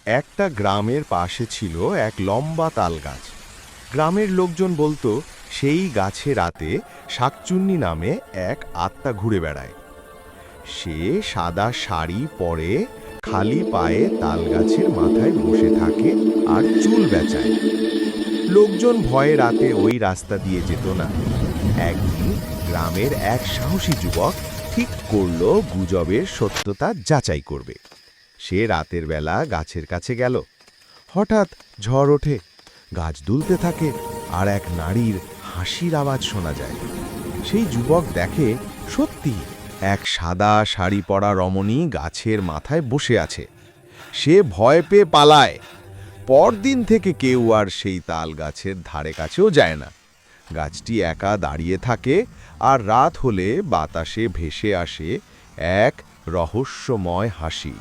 একটা গ্রামের পাশে ছিল এক লম্বা তাল গাছ। গ্রামের লোকজন বলতো সেই গাছে রাতে শাকচুন্নি নামে এক আত্মা ঘুরে বেড়ায়। সে সাদা শাড়ি পরে খালি পায়ে তাল গাছের মাথায় বসে থাকে আর চুল বেচায়। লোকজন ভয়ে রাতে ওই রাস্তা দিয়ে যেত না। একদিন গ্রামের এক সাহসী যুবক ঠিক করলো গুজবের সত্যতা যাচাই করবে। সে রাতের বেলা গাছের কাছে গেল। হঠাৎ ঝড় ওঠে, গাছ দুলতে থাকে আর এক নারীর হাসির আওয়াজ শোনা যায়। সেই যুবক দেখে সত্যি এক সাদা শাড়ি পরা রমণী গাছের মাথায় বসে আছে। সে ভয় পেয়ে পালায়। পরদিন থেকে কেউ আর সেই তাল গাছের ধারে কাছেও যায় না। গাছটি একা দাঁড়িয়ে থাকে আর রাত হলে বাতাসে ভেসে আসে এক রহস্যময় হাসি।